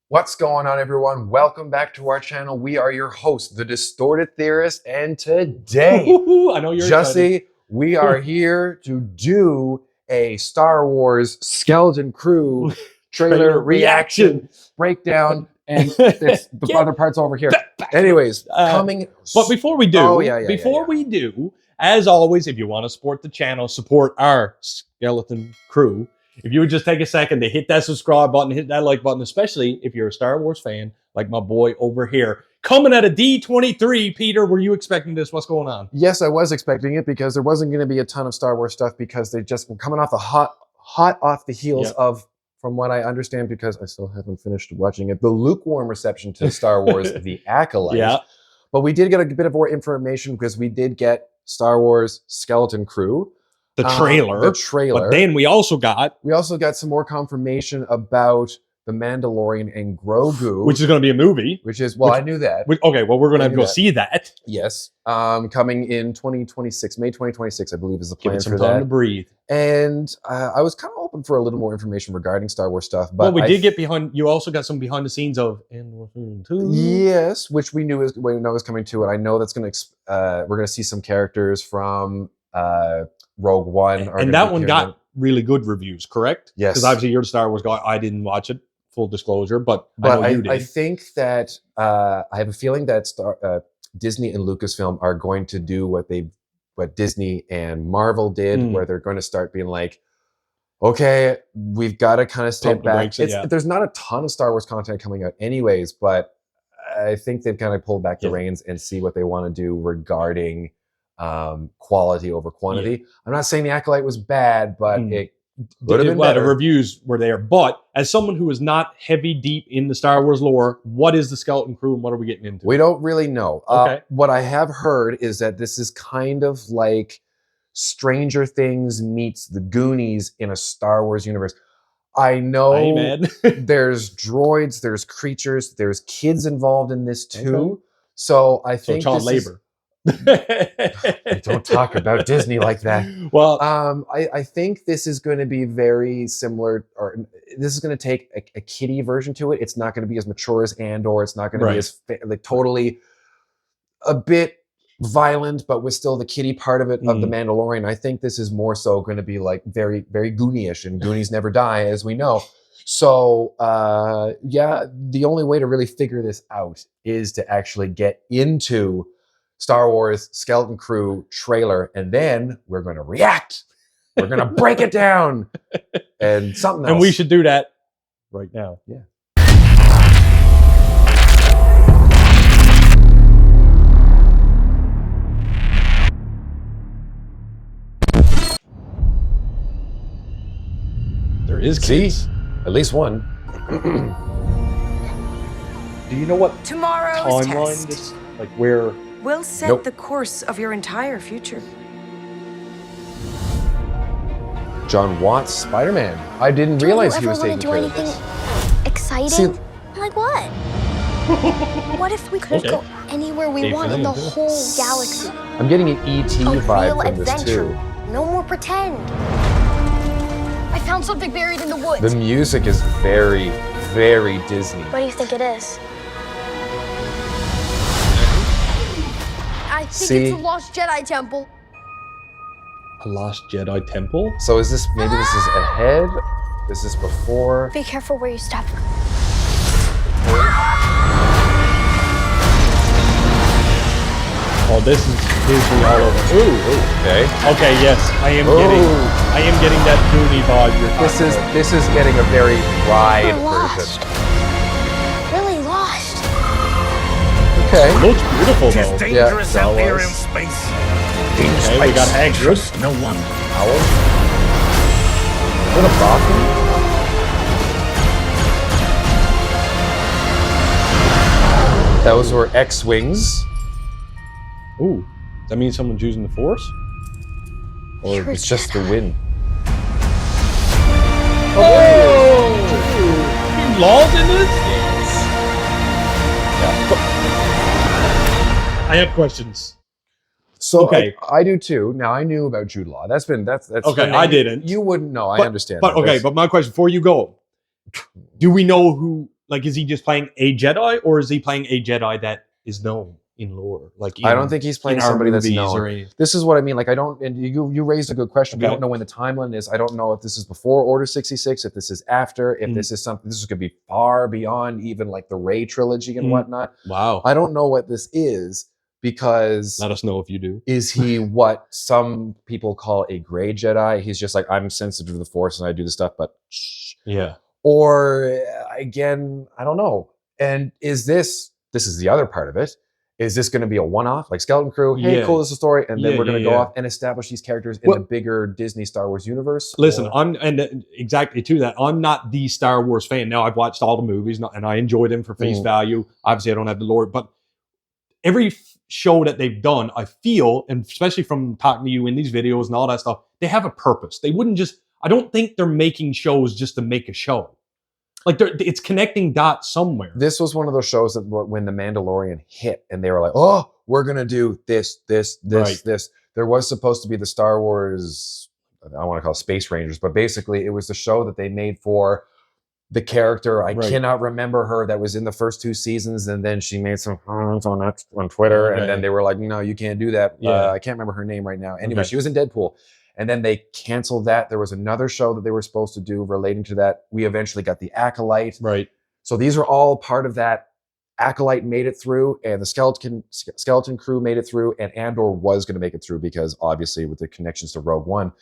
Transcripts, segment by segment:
What's going on, everyone? Welcome back to our channel. We are your hosts, the Distorted Theorists, and today, I know you're Jussy, excited. we are here to do a Star Wars Skeleton Crew trailer reaction breakdown, and it's the other parts over here. Anyways, coming. But before we do, we do, as always, if you want to support the channel, support our Skeleton Crew. If you would just take a second to hit that subscribe button, hit that like button, especially if you're a Star Wars fan, like my boy over here. Coming at a D23, Peter, were you expecting this? What's going on? Yes, I was expecting it because there wasn't going to be a ton of Star Wars stuff because they just were coming off the hot off the heels of, from what I understand, because I still haven't finished watching it, the lukewarm reception to Star Wars The Acolyte. Yeah. But we did get a bit of more information because we did get Star Wars Skeleton Crew. The trailer. But then we also got some more confirmation about The Mandalorian and Grogu. Which is going to be a movie. I knew that. Okay, well, we're going to have to go see that. Yes. Coming in 2026, May 2026, I believe is the plan. Give it some time to breathe. And I was kind of hoping for a little more information regarding Star Wars stuff. But well, we did get behind. You also got some behind the scenes of Endor 2. Yes, which we knew was coming to it. I know that's going to we're going to see some characters from Rogue One. And that one got really good reviews, correct? Yes. Because obviously you're the Star Wars guy. I didn't watch it, full disclosure, but I know you did. I think that I have a feeling that Disney and Lucasfilm are going to do what Disney and Marvel did, where they're going to start being like, okay, we've got to kind of step back. There's not a ton of Star Wars content coming out anyways, but I think they've kind of pulled back the reins and see what they want to do regarding quality over quantity. I'm not saying The Acolyte was bad, but it would have been better. The reviews were there. But as someone who is not heavy deep in the Star Wars lore, what is the Skeleton Crew and what are we getting into? We don't really know. Okay. What I have heard is that this is kind of like Stranger Things meets the Goonies in a Star Wars universe. I know there's droids, there's creatures, there's kids involved in this too. Okay. So I think child labor. Don't talk about Disney like that. Well, I think this is going to be very similar, or this is going to take a kiddie version to it. It's not going to be as mature as Andor. It's not going to be as totally a bit violent, but with still the kiddie part of it of The Mandalorian. I think this is more so going to be like very, very Goonie-ish, and Goonies never die, as we know. So yeah, the only way to really figure this out is to actually get into Star Wars Skeleton Crew trailer, and then we're going to react. We're going to break it down and something else. And we should do that right now. Yeah. There is kids. At least one. Do you know what tomorrow's timeline this, like where will set the course of your entire future? John Watts, Spider-Man. I didn't realize he was taking care of this. Exciting? Like what? What if we could go anywhere we want in the whole galaxy? I'm getting an E.T. vibe from this too. No more pretend. I found something buried in the woods. The music is very, very Disney. What do you think it is? I think it's a lost Jedi temple. A lost Jedi temple? So is this, maybe this is ahead? Is this before? Be careful where you step. Oh, this is Disney all over. Ooh, okay. Okay, yes, I am getting that Goonie vibe. This is getting a very wide version. Really lost. Okay. It looks beautiful though. It's dangerous out there in space. Okay, we got Hagrid. Trust no one. Owl. What a bathroom. Those were X-Wings. Ooh, that means someone's using the Force? Or it's just the wind. Oh! He lost in this? I have questions. So okay, I do too. Now I knew about Jude Law. That's okay. I didn't. You wouldn't know. I understand. But okay, but my question before you go: do we know who like, is he just playing a Jedi, or is he playing a Jedi that is known in lore? Like, I don't think he's playing somebody that's known. This is what I mean. Like, I don't, and you raised a good question. Okay. I don't know when the timeline is. I don't know if this is before Order 66, if this is after, if this is something, this is going to be far beyond even like the Rey trilogy and whatnot. Wow. I don't know what this is, because let us know if you do. Is he what some people call a gray Jedi? He's just like, I'm sensitive to the Force and I do this stuff, but shh. Yeah. Or again, I don't know. And is this is the other part of it. Is this going to be a one-off, like Skeleton Crew? Hey, cool, this is a story, and then we're going to go off and establish these characters in the bigger Disney Star Wars universe? Listen, exactly to that. I'm not the Star Wars fan. Now, I've watched all the movies, and I enjoy them for face value. Obviously, I don't have the lore, but every show that they've done, I feel, and especially from talking to you in these videos and all that stuff, they have a purpose. They wouldn't just. I don't think they're making shows just to make a show. Like, it's connecting dots somewhere. This was one of those shows that when The Mandalorian hit and they were like, oh, we're going to do this. There was supposed to be the Star Wars, I don't want to call it Space Rangers, but basically it was the show that they made for the character. I cannot remember her that was in the first 2 seasons. And then she made some comments on Twitter. And then they were like, no, you can't do that. I can't remember her name right now. Anyway, she was in Deadpool. And then they canceled that. There was another show that they were supposed to do relating to that. We eventually got the Acolyte. Right. So these are all part of that. Acolyte made it through, and the Skeleton Crew made it through, and Andor was going to make it through because obviously with the connections to Rogue One.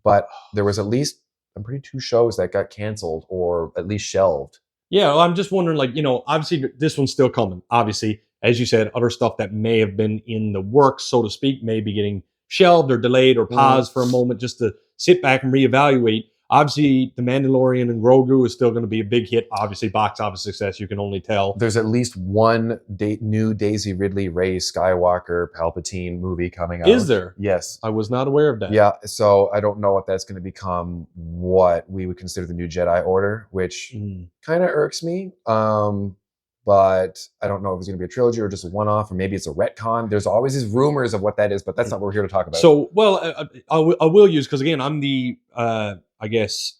But there was at least, I'm pretty 2 shows that got canceled or at least shelved. Yeah, well, I'm just wondering, like, obviously this one's still coming. Obviously, as you said, other stuff that may have been in the works, so to speak, may be getting shelved or delayed or paused for a moment just to sit back and reevaluate. Obviously, The Mandalorian and Grogu is still going to be a big hit. Obviously, box office success, you can only tell. There's at least one new Daisy Ridley, Rey Skywalker, Palpatine movie coming out. Is there? Yes. I was not aware of that. Yeah, so I don't know if that's going to become what we would consider the new Jedi Order, which kind of irks me. But I don't know if it's going to be a trilogy or just a one-off, or maybe it's a retcon. There's always these rumors of what that is, but that's not what we're here to talk about. So, well, I will use, because again, I'm the, I guess,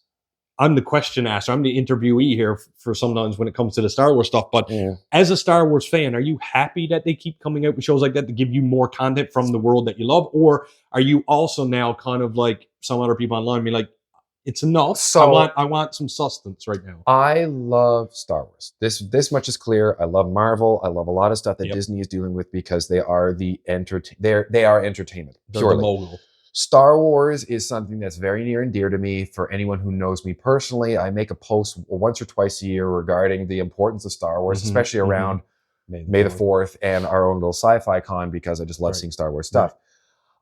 I'm the question asker. I'm the interviewee here for sometimes when it comes to the Star Wars stuff. But as a Star Wars fan, are you happy that they keep coming out with shows like that to give you more content from the world that you love? Or are you also now kind of like some other people online, be like, it's enough. So I want some substance right now. I love Star Wars. This much is clear. I love Marvel. I love a lot of stuff that Disney is dealing with because they are they are entertainment. They're the mogul. Star Wars is something that's very near and dear to me. For anyone who knows me personally, I make a post once or twice a year regarding the importance of Star Wars, especially around May the 4th and our own little sci-fi con, because I just love seeing Star Wars stuff.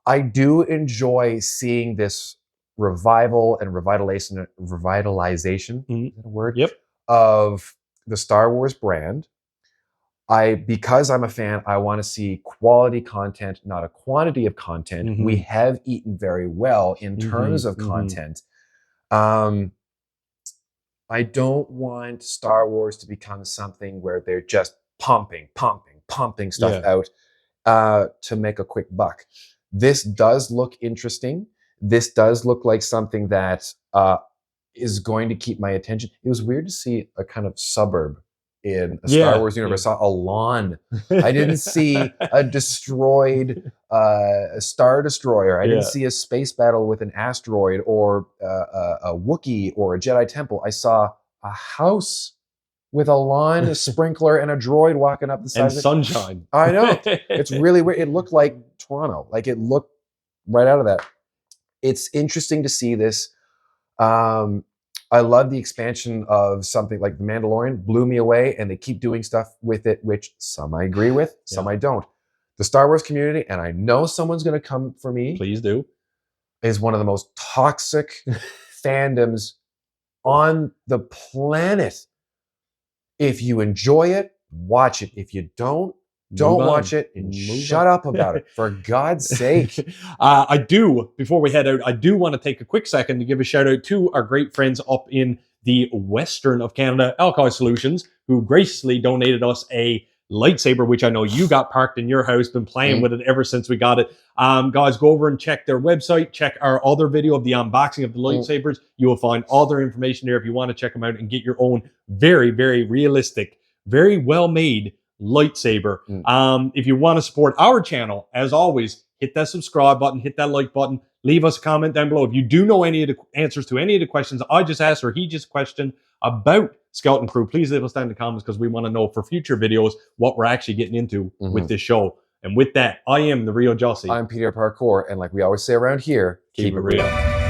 I do enjoy seeing this revival and revitalization is that a word? Of the Star Wars brand. Because I'm a fan, I want to see quality content, not a quantity of content. We have eaten very well in terms of content. I don't want Star Wars to become something where they're just pumping stuff out to make a quick buck. This does look interesting. This does look like something that is going to keep my attention. It was weird to see a kind of suburb in a Star Wars universe. I saw a lawn. I didn't see a destroyed a Star Destroyer. I didn't see a space battle with an asteroid or a Wookiee or a Jedi temple. I saw a house with a lawn, a sprinkler, and a droid walking up the side and of it. sunshine. I know. It's really weird. It looked like Toronto. Like, it looked right out of that. It's interesting to see this. I love the expansion of something like The Mandalorian. Blew me away, and they keep doing stuff with it, which some I agree with, some I don't. The Star Wars community, and I know someone's going to come for me. Please do. Is one of the most toxic fandoms on the planet. If you enjoy it, watch it. If you don't watch it and shut up about it, for God's sake. I do, before we head out, I do want to take a quick second to give a shout out to our great friends up in the western of Canada, Alcohol Solutions, who graciously donated us a lightsaber, which I know you got parked in your house, been playing with it ever since we got it. Guys, go over and check their website, check our other video of the unboxing of the lightsabers. You will find all their information there if you want to check them out and get your own very, very realistic, very well-made lightsaber. If you want to support our channel, as always, hit that subscribe button, hit that like button, leave us a comment down below. If you do know any of the answers to any of the questions I just asked or he just questioned about Skeleton Crew, please leave us down in the comments because we want to know for future videos what we're actually getting into with this show. And with that, I am the real Jussy. I'm Peter Parkour, and like we always say around here, keep it real.